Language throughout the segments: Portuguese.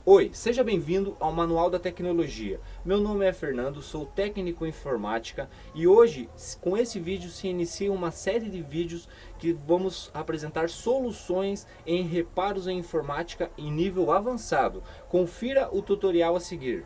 Oi, seja bem-vindo ao Manual da Tecnologia. Meu nome é Fernando, sou técnico em informática e hoje, com esse vídeo, se inicia uma série de vídeos que vamos apresentar soluções em reparos em informática em nível avançado. Confira o tutorial a seguir.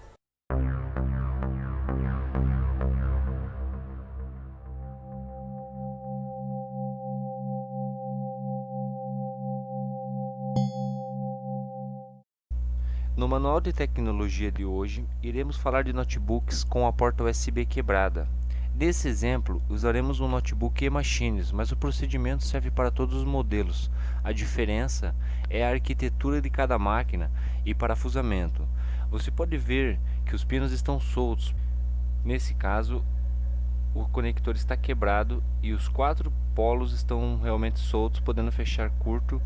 No Manual de Tecnologia de hoje, iremos falar de notebooks com a porta USB quebrada. Nesse exemplo, usaremos um notebook eMachines, mas o procedimento serve para todos os modelos. A diferença é a arquitetura de cada máquina e parafusamento. Você pode ver que os pinos estão soltos. Nesse caso, o conector está quebrado e os 4 polos estão realmente soltos, podendo fechar curto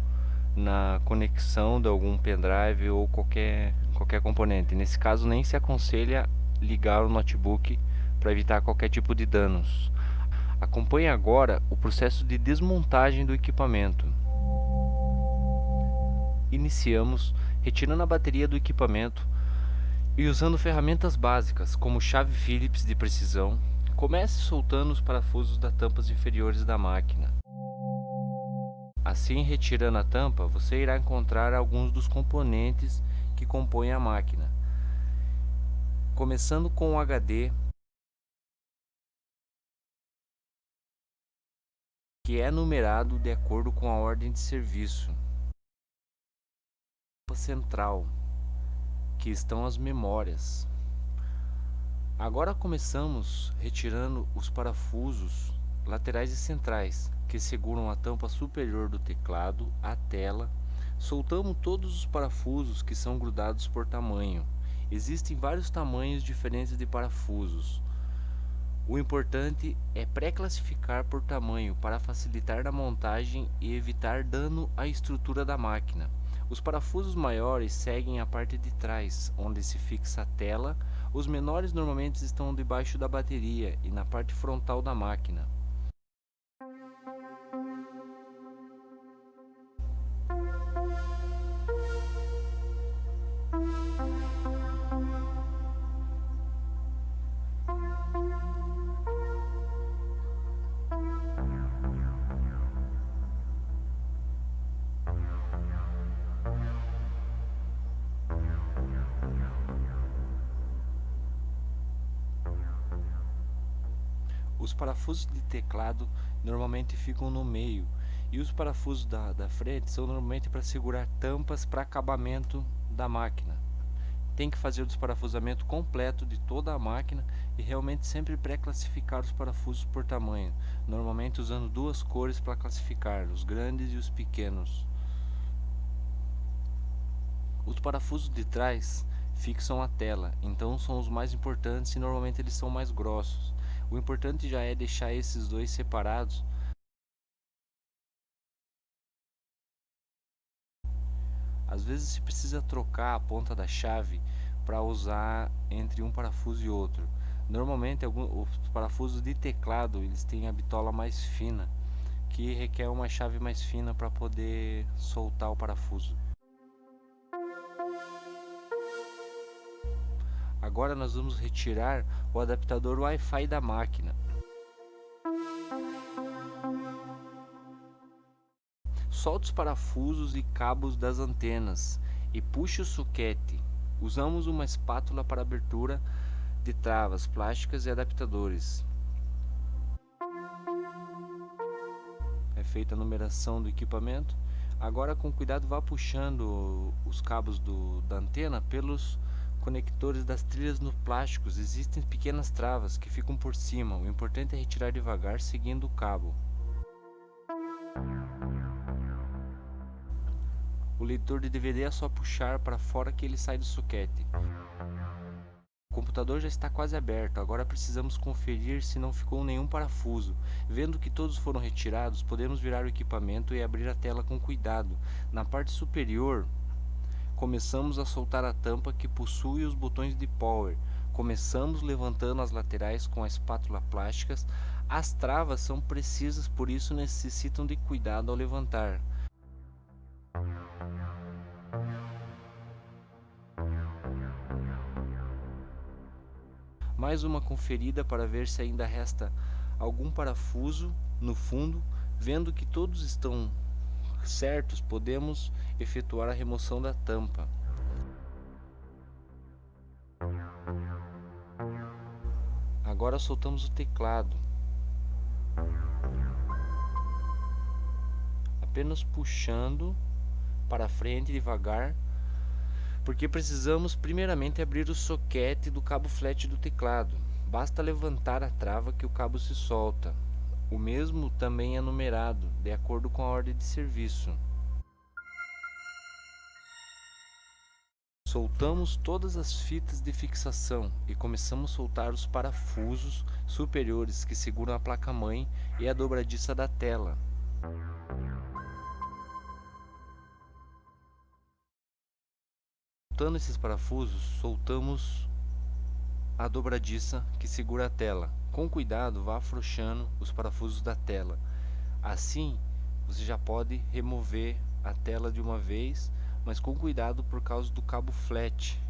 na conexão de algum pendrive ou qualquer componente. Nesse caso, nem se aconselha ligar o notebook para evitar qualquer tipo de danos. Acompanhe agora o processo de desmontagem do equipamento. Iniciamos retirando a bateria do equipamento e usando ferramentas básicas como chave Phillips de precisão. Comece soltando os parafusos das tampas inferiores da máquina. Assim, retirando a tampa, você irá encontrar alguns dos componentes que compõem a máquina. Começando com o HD, que é numerado de acordo com a ordem de serviço. Tampa central, que estão as memórias. Agora começamos retirando os parafusos laterais e centrais, que seguram a tampa superior do teclado, a tela. Soltamos todos os parafusos que são grudados por tamanho. Existem vários tamanhos diferentes de parafusos. O importante é pré-classificar por tamanho para facilitar a montagem e evitar dano à estrutura da máquina. Os parafusos maiores seguem a parte de trás, onde se fixa a tela. Os menores normalmente estão debaixo da bateria e na parte frontal da máquina. Os parafusos de teclado normalmente ficam no meio e os parafusos da frente são normalmente para segurar tampas para acabamento da máquina. Tem que fazer o desparafusamento completo de toda a máquina e realmente sempre pré-classificar os parafusos por tamanho, normalmente usando 2 cores para classificar, os grandes e os pequenos. Os parafusos de trás fixam a tela, então são os mais importantes e normalmente eles são mais grossos. O importante já é deixar esses dois separados. Às vezes se precisa trocar a ponta da chave para usar entre um parafuso e outro. Normalmente os parafusos de teclado eles têm a bitola mais fina, que requer uma chave mais fina para poder soltar o parafuso. Agora nós vamos retirar o adaptador Wi-Fi da máquina. Solte os parafusos e cabos das antenas e puxe o soquete. Usamos uma espátula para abertura de travas plásticas e adaptadores. É feita a numeração do equipamento. Agora, com cuidado, vá puxando os cabos da antena pelos conectores das trilhas no plásticos. Existem pequenas travas que ficam por cima. O importante é retirar devagar seguindo o cabo. O leitor de DVD é só puxar para fora que ele sai do soquete. O computador já está quase aberto, agora precisamos conferir se não ficou nenhum parafuso. Vendo que todos foram retirados, podemos virar o equipamento e abrir a tela com cuidado. Na parte superior, começamos a soltar a tampa que possui os botões de power. Começamos levantando as laterais com a espátula plástica. As travas são precisas, por isso necessitam de cuidado ao levantar. Mais uma conferida para ver se ainda resta algum parafuso no fundo. Vendo que todos estão certos, podemos efetuar a remoção da tampa. Agora soltamos o teclado, apenas puxando para frente devagar, porque precisamos primeiramente abrir o soquete do cabo flat do teclado. Basta levantar a trava que o cabo se solta. O mesmo também é numerado, de acordo com a ordem de serviço. Soltamos todas as fitas de fixação e começamos a soltar os parafusos superiores que seguram a placa-mãe e a dobradiça da tela. Soltando esses parafusos, soltamos a dobradiça que segura a tela. Com cuidado, vá afrouxando os parafusos da tela. Assim, você já pode remover a tela de uma vez, mas com cuidado por causa do cabo flat.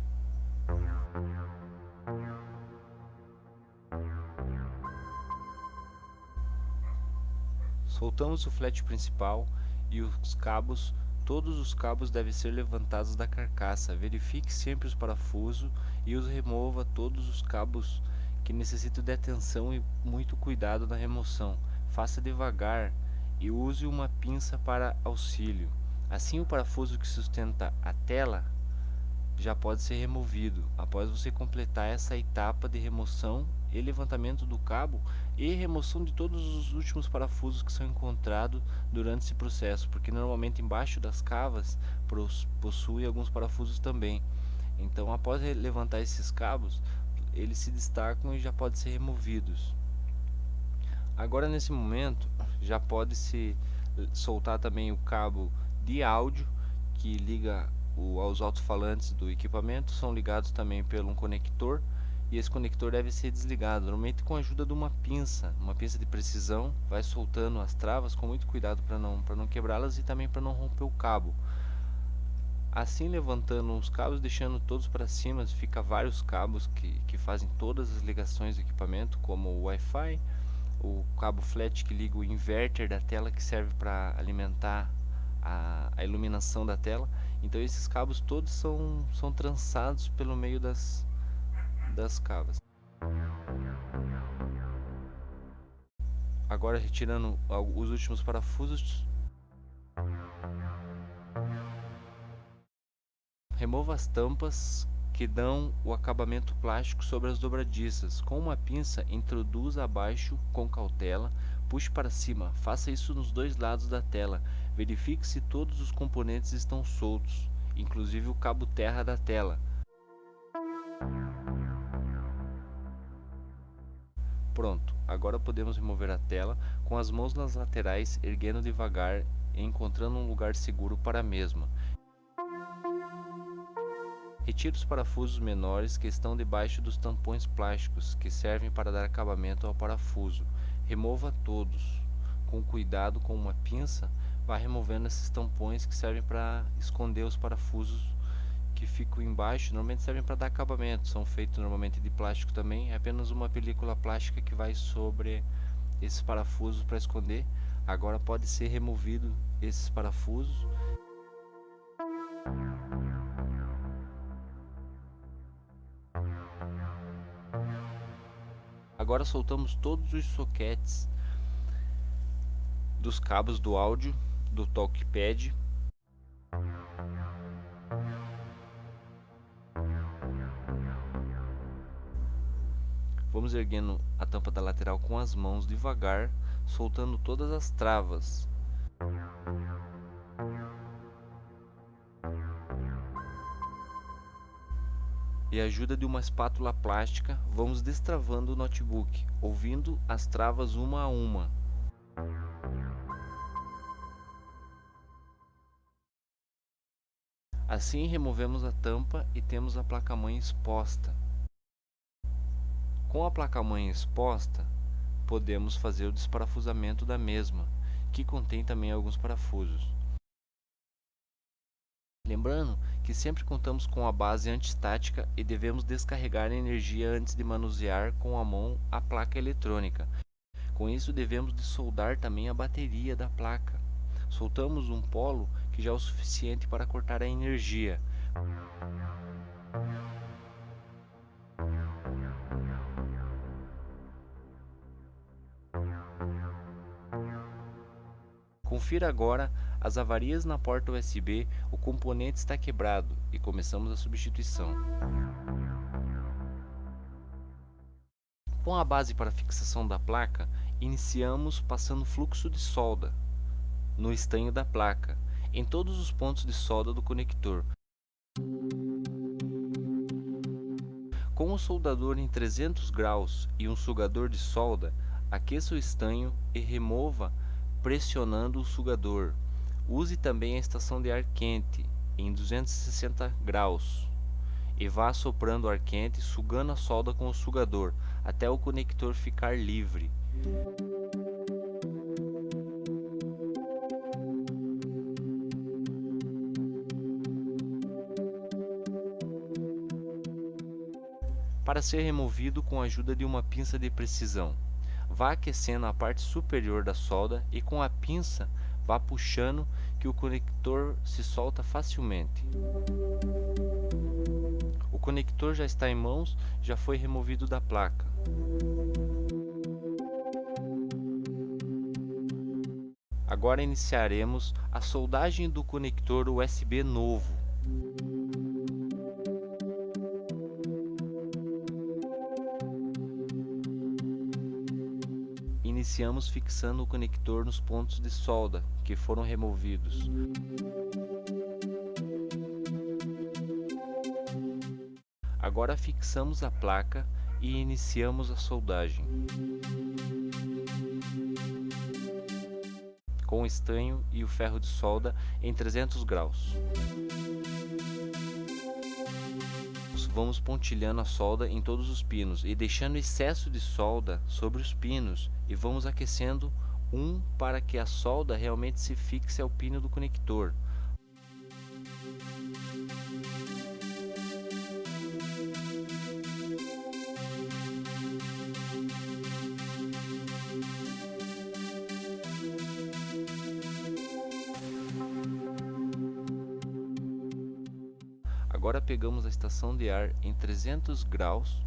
Soltamos o flat principal e os cabos. Todos os cabos devem ser levantados da carcaça. Verifique sempre os parafusos e os remova todos os cabos que necessitam de atenção e muito cuidado na remoção. Faça devagar e use uma pinça para auxílio. Assim, o parafuso que sustenta a tela já pode ser removido. Após você completar essa etapa de remoção e levantamento do cabo e remoção de todos os últimos parafusos que são encontrados durante esse processo, porque normalmente embaixo das cavas possui alguns parafusos também. Então, após levantar esses cabos, eles se destacam e já podem ser removidos. Agora, nesse momento, já pode se soltar também o cabo de áudio que liga aos alto-falantes do equipamento. São ligados também por um conector, e esse conector deve ser desligado, normalmente com a ajuda de uma pinça de precisão. Vai soltando as travas com muito cuidado para não quebrá-las e também para não romper o cabo. Assim, levantando os cabos, deixando todos para cima, fica vários cabos que fazem todas as ligações do equipamento, como o Wi-Fi, o cabo flat que liga o inverter da tela, que serve para alimentar a iluminação da tela. Então esses cabos todos são trançados pelo meio das cavas. Agora, retirando os últimos parafusos, remova as tampas que dão o acabamento plástico sobre as dobradiças. Com uma pinça, introduza abaixo com cautela, puxe para cima. Faça isso nos dois lados da tela. Verifique se todos os componentes estão soltos, inclusive o cabo terra da tela. Pronto, agora podemos remover a tela com as mãos nas laterais, erguendo devagar e encontrando um lugar seguro para a mesma. Retire os parafusos menores que estão debaixo dos tampões plásticos que servem para dar acabamento ao parafuso. Remova todos. Com cuidado, com uma pinça, vá removendo esses tampões que servem para esconder os parafusos que ficam embaixo. Normalmente servem para dar acabamento, são feitos normalmente de plástico também. É apenas uma película plástica que vai sobre esses parafusos para esconder. Agora pode ser removido esses parafusos. Agora soltamos todos os soquetes dos cabos do áudio, do talkpad. Vamos erguendo a tampa da lateral com as mãos devagar, soltando todas as travas. E a ajuda de uma espátula plástica, vamos destravando o notebook, ouvindo as travas uma a uma. Assim, removemos a tampa e temos a placa-mãe exposta. Com a placa-mãe exposta, podemos fazer o desparafusamento da mesma, que contém também alguns parafusos. Lembrando que sempre contamos com a base antistática e devemos descarregar a energia antes de manusear com a mão a placa eletrônica. Com isso devemos de soldar também a bateria da placa. Soltamos um polo que já é o suficiente para cortar a energia. Confira agora as avarias na porta USB, o componente está quebrado e começamos a substituição. Com a base para fixação da placa, iniciamos passando fluxo de solda no estanho da placa, em todos os pontos de solda do conector. Com o soldador em 300 graus e um sugador de solda, aqueça o estanho e remova pressionando o sugador. Use também a estação de ar quente em 260 graus e vá soprando ar quente, sugando a solda com o sugador até o conector ficar livre. Para ser removido com a ajuda de uma pinça de precisão, vá aquecendo a parte superior da solda e com a pinça vá puxando que o conector se solta facilmente. O conector já está em mãos, já foi removido da placa. Agora iniciaremos a soldagem do conector USB novo. Iniciamos fixando o conector nos pontos de solda que foram removidos. Agora fixamos a placa e iniciamos a soldagem. Com o estanho e o ferro de solda em 300 graus. Vamos pontilhando a solda em todos os pinos e deixando excesso de solda sobre os pinos e vamos aquecendo para que a solda realmente se fixe ao pino do conector. Agora pegamos a estação de ar em 300 graus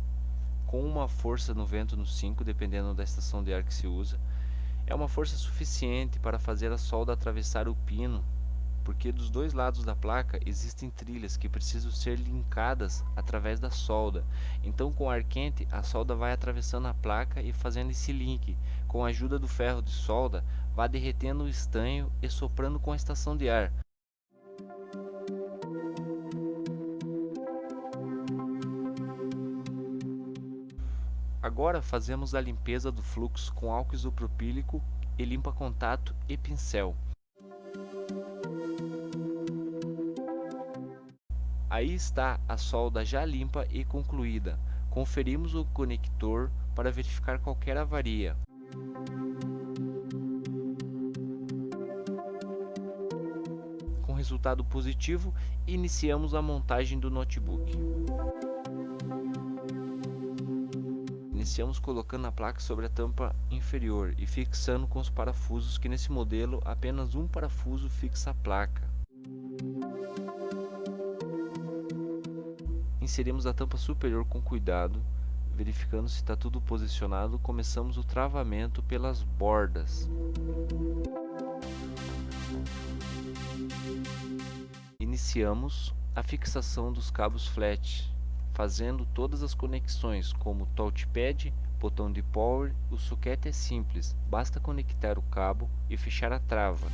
com uma força no vento no 5, dependendo da estação de ar que se usa. É uma força suficiente para fazer a solda atravessar o pino, porque dos dois lados da placa existem trilhas que precisam ser linkadas através da solda. Então com ar quente a solda vai atravessando a placa e fazendo esse link. Com a ajuda do ferro de solda, vai derretendo o estanho e soprando com a estação de ar. Agora fazemos a limpeza do fluxo com álcool isopropílico e limpa-contato e pincel. Aí está a solda já limpa e concluída. Conferimos o conector para verificar qualquer avaria. Com resultado positivo, iniciamos a montagem do notebook. Iniciamos colocando a placa sobre a tampa inferior e fixando com os parafusos, que nesse modelo apenas um parafuso fixa a placa. Inserimos a tampa superior com cuidado, verificando se está tudo posicionado. Começamos o travamento pelas bordas. Iniciamos a fixação dos cabos flat, fazendo todas as conexões como touchpad, botão de power. O socket é simples, basta conectar o cabo e fechar a trava.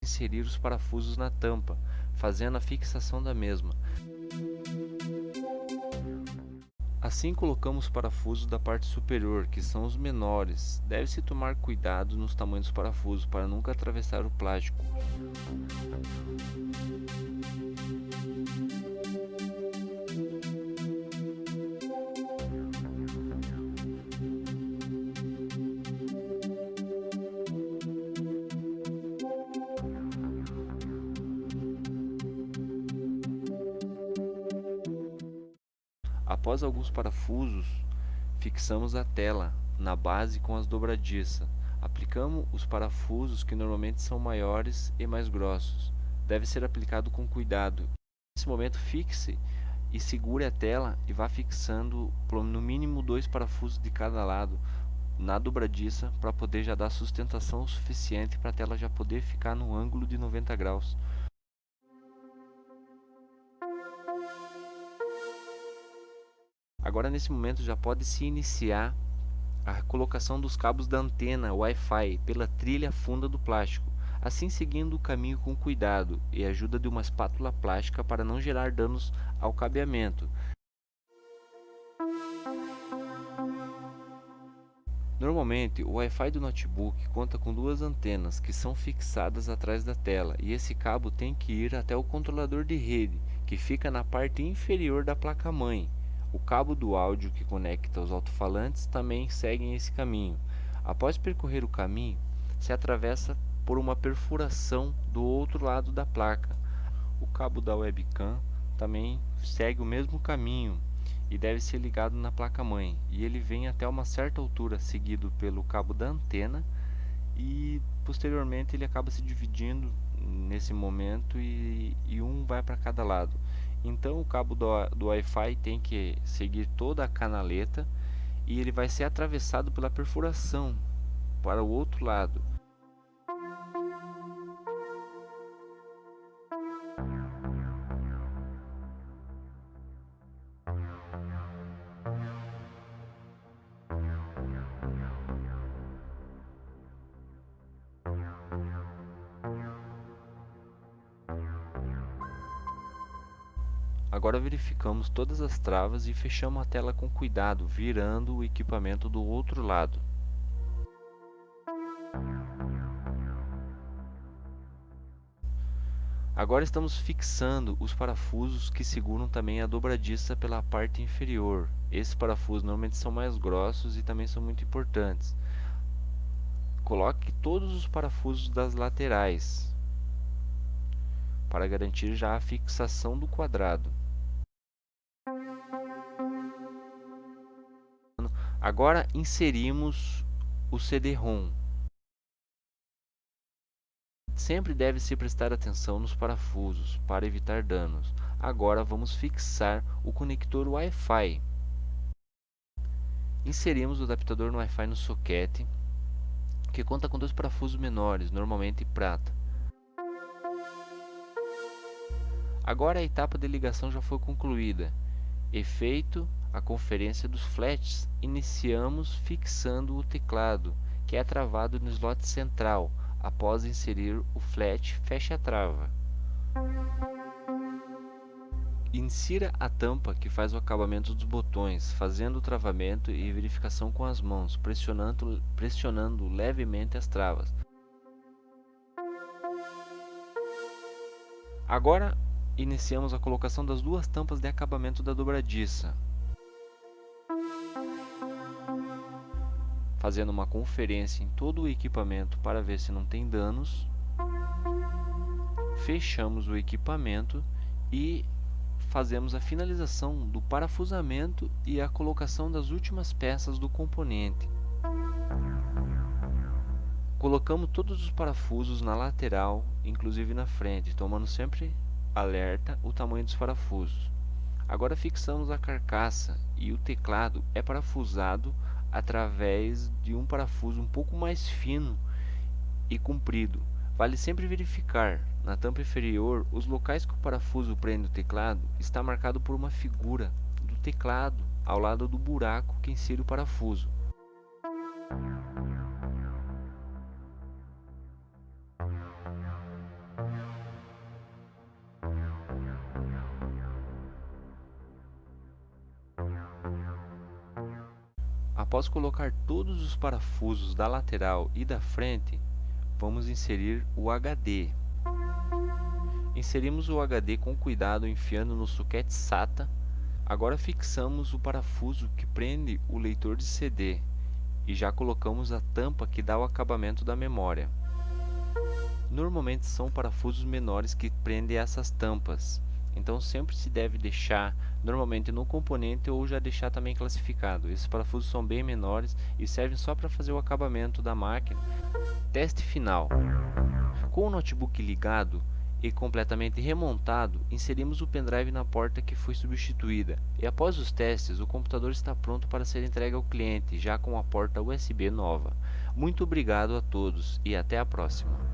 Inserir os parafusos na tampa, fazendo a fixação da mesma. Assim colocamos os parafusos da parte superior, que são os menores. Deve-se tomar cuidado nos tamanhos dos parafusos para nunca atravessar o plástico. Após alguns parafusos, fixamos a tela na base com as dobradiças. Aplicamos os parafusos que normalmente são maiores e mais grossos. Deve ser aplicado com cuidado. Nesse momento, fixe e segure a tela e vá fixando no mínimo 2 parafusos de cada lado na dobradiça para poder já dar sustentação suficiente para a tela já poder ficar no ângulo de 90 graus. Agora nesse momento já pode se iniciar a colocação dos cabos da antena Wi-Fi pela trilha funda do plástico, assim seguindo o caminho com cuidado e ajuda de uma espátula plástica para não gerar danos ao cabeamento. Normalmente, o Wi-Fi do notebook conta com duas antenas que são fixadas atrás da tela e esse cabo tem que ir até o controlador de rede, que fica na parte inferior da placa-mãe. O cabo do áudio que conecta os alto-falantes também segue esse caminho. Após percorrer o caminho, se atravessa por uma perfuração do outro lado da placa. O cabo da webcam também segue o mesmo caminho e deve ser ligado na placa-mãe, e ele vem até uma certa altura, seguido pelo cabo da antena, e posteriormente ele acaba se dividindo nesse momento e um vai para cada lado. Então o cabo do Wi-Fi tem que seguir toda a canaleta e ele vai ser atravessado pela perfuração para o outro lado. Agora verificamos todas as travas e fechamos a tela com cuidado, virando o equipamento do outro lado. Agora estamos fixando os parafusos que seguram também a dobradiça pela parte inferior. Esses parafusos normalmente são mais grossos e também são muito importantes. Coloque todos os parafusos das laterais para garantir já a fixação do quadrado. Agora inserimos o CD-ROM. Sempre deve-se prestar atenção nos parafusos para evitar danos. Agora vamos fixar o conector Wi-Fi. Inserimos o adaptador no Wi-Fi no soquete, que conta com dois parafusos menores, normalmente prata. Agora a etapa de ligação já foi concluída. Efeito a conferência dos flats, iniciamos fixando o teclado, que é travado no slot central. Após inserir o flat, feche a trava. Insira a tampa que faz o acabamento dos botões, fazendo o travamento e verificação com as mãos, pressionando levemente as travas. Agora iniciamos a colocação das duas tampas de acabamento da dobradiça, fazendo uma conferência em todo o equipamento para ver se não tem danos. Fechamos o equipamento e fazemos a finalização do parafusamento e a colocação das últimas peças do componente. Colocamos todos os parafusos na lateral, inclusive na frente, tomando sempre alerta o tamanho dos parafusos. Agora fixamos a carcaça e o teclado é parafusado através de um parafuso um pouco mais fino e comprido. Vale sempre verificar na tampa inferior os locais que o parafuso prende o teclado está marcado por uma figura do teclado ao lado do buraco que insere o parafuso. Após colocar todos os parafusos da lateral e da frente, vamos inserir o HD. Inserimos o HD com cuidado enfiando no soquete SATA. Agora fixamos o parafuso que prende o leitor de CD e já colocamos a tampa que dá o acabamento da memória. Normalmente são parafusos menores que prendem essas tampas. então sempre se deve deixar normalmente no componente ou já deixar também classificado. Esses parafusos são bem menores e servem só para fazer o acabamento da máquina. Teste final. Com o notebook ligado e completamente remontado, inserimos o pendrive na porta que foi substituída e após os testes o computador está pronto para ser entregue ao cliente já com a porta USB nova. Muito obrigado a todos e até a próxima.